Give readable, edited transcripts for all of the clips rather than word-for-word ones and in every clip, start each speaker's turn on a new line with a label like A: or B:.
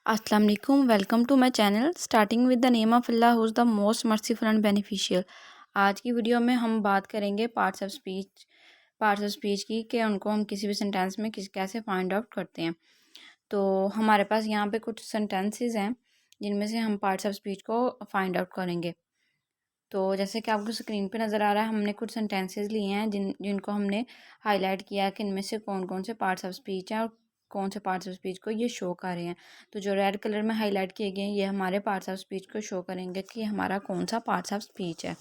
A: अस्सलाम वालेकुम, welcome to my channel. Starting with the name of Allah who is the most merciful and beneficial. आज की video में हम बात करेंगे पार्ट्स ऑफ स्पीच की कि उनको हम किसी भी सेंटेंस में कैसे फाइंड आउट करते हैं। तो हमारे पास यहाँ पे कुछ सेंटेंसेस हैं जिनमें से हम पार्ट्स ऑफ स्पीच को फाइंड आउट करेंगे। तो जैसे कि आपको स्क्रीन पे नज़र आ रहा है, हमने कुछ सेंटेंसेस लिए हैं जिनको हमने हाईलाइट किया है कि इनमें से कौन कौन से पार्ट्स ऑफ स्पीच हैं और कौन से पार्ट्स ऑफ स्पीच को ये शो कर रहे हैं। तो जो रेड कलर में हाईलाइट किए गए हैं ये हमारे पार्ट्स ऑफ स्पीच को शो करेंगे कि हमारा कौन सा पार्ट्स ऑफ स्पीच है।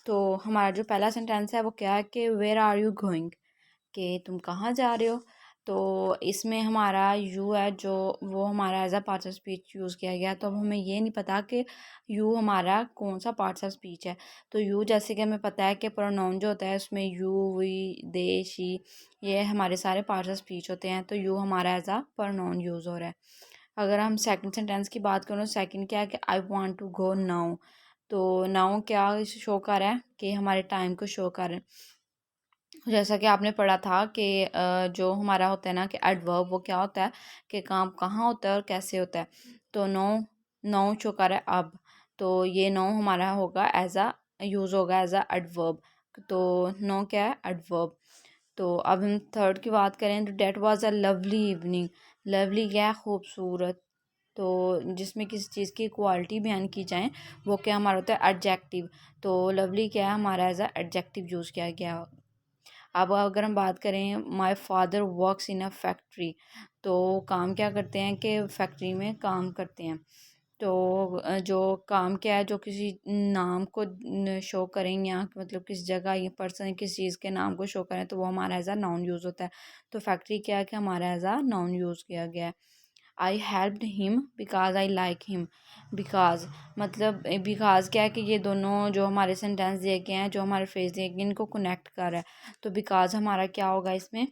A: तो हमारा जो पहला सेंटेंस है वो क्या है कि वेयर आर यू गोइंग, कि तुम कहाँ जा रहे हो। तो इसमें हमारा यू है जो वो हमारा as a part of speech use किया गया। तो अब हमें ये नहीं पता कि यू हमारा कौन सा पार्ट ऑफ स्पीच है। तो यू जैसे कि हमें पता है कि प्रोनाउन जो होता है उसमें यू, वी, दे, शी, ये हमारे सारे पार्ट्स ऑफ स्पीच होते हैं। तो यू हमारा एज अ प्रोनाउन यूज़ हो रहा है। अगर हम सेकंड सेंटेंस की बात करें, सेकंड क्या है कि I want to go now. तो नाउ क्या शो कर रहा है कि हमारे टाइम को शो कर रहा है। जैसा कि आपने पढ़ा था कि जो हमारा होता है ना कि एडवर्ब, वो क्या होता है कि काम कहाँ होता है और कैसे होता है। तो नो, नो शो कर रहा है अब। तो ये नो हमारा होगा एज अ यूज़ होगा एज अ एडवर्ब। तो नो क्या है, एडवर्ब। तो अब हम थर्ड की बात करें तो that was a lovely evening. Lovely क्या है, खूबसूरत। तो जिसमें किसी चीज़ की क्वालिटी बयान की जाए वो क्या हमारा होता है, एडजेक्टिव। तो लवली क्या है, हमारा एज अ एडजेक्टिव यूज़ किया गया। अब अगर हम बात करें, my father works in a factory. तो काम क्या करते हैं कि फैक्ट्री में काम करते हैं। तो जो काम क्या है, जो किसी नाम को शो करें या मतलब किस जगह या पर्सन किस चीज़ के नाम को शो करें तो वो हमारा एज अ नाउन यूज़ होता है। तो फैक्ट्री क्या है कि हमारा एज अ नाउन यूज़ किया गया है। आई helped him because I like him. Because मतलब बिकॉज क्या है कि ये दोनों जो हमारे सेंटेंस दिए गए हैं, जो हमारे फ्रेज दिए गए हैं, इनको कनेक्ट कर रहा है। तो बिकॉज हमारा क्या होगा, इसमें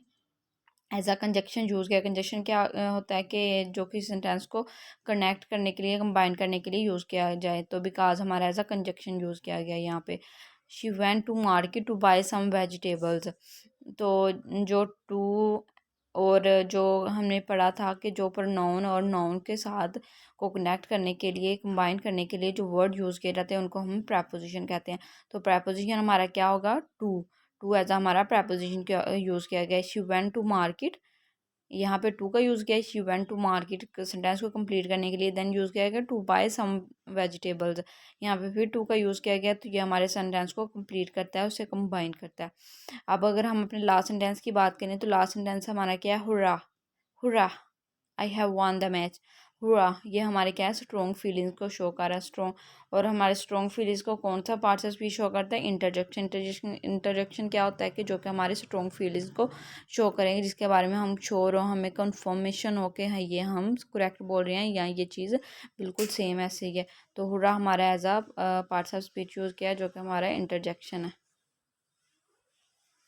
A: एज अ कंजक्शन यूज़ किया। कंजक्शन क्या होता है कि जो कि सेंटेंस को कनेक्ट करने के लिए, कंबाइन करने के लिए यूज़ किया जाए। तो बिकॉज हमारा एज अ कंजक्शन यूज़ किया गया यहाँ पे। She went to market to buy some vegetables. तो जो टू और जो हमने पढ़ा था कि जो प्रोनाउन और नाउन के साथ को कनेक्ट करने के लिए, कंबाइन करने के लिए जो वर्ड यूज़ किए जाते हैं उनको हम प्रेपोजिशन कहते हैं। तो प्रेपोजिशन हमारा क्या होगा, टू। टू एज हमारा प्रेपोजिशन क्या यूज़ किया गया है। शी वेंट टू मार्केट, यहाँ पे टू का यूज़ किया है। She went to market sentence को कंप्लीट करने के लिए। देन यूज़ किया गया टू बाय सम वेजिटेबल्स, यहाँ पे फिर टू का यूज़ किया गया। तो ये हमारे सेंटेंस को कंप्लीट करता है, उसे कंबाइन करता है। अब अगर हम अपने लास्ट सेंटेंस की बात करें तो लास्ट सेंटेंस हमारा क्या है, hurrah. Hurrah, I have one the match. हुआ, ये हमारे क्या है, स्ट्रॉन्ग फीलिंग्स को शो कर रहा है। स्ट्रॉन्ग, और हमारे स्ट्रॉन्ग फीलिंग्स को कौन सा पार्ट से स्पीच शो करता है, इंटरजेक्शन। इंटरजेक्शन क्या होता है कि जो कि हमारे स्ट्रॉन्ग फीलिंग्स को शो करेंगे, जिसके बारे में हम श्योर हो, हमें कंफर्मेशन हो के हाँ ये हम करेक्ट बोल रहे हैं या ये चीज़ बिल्कुल सेम ऐसे ही है। तो हुआ हमारा as a parts of speech use किया जो कि हमारा इंटरजेक्शन है।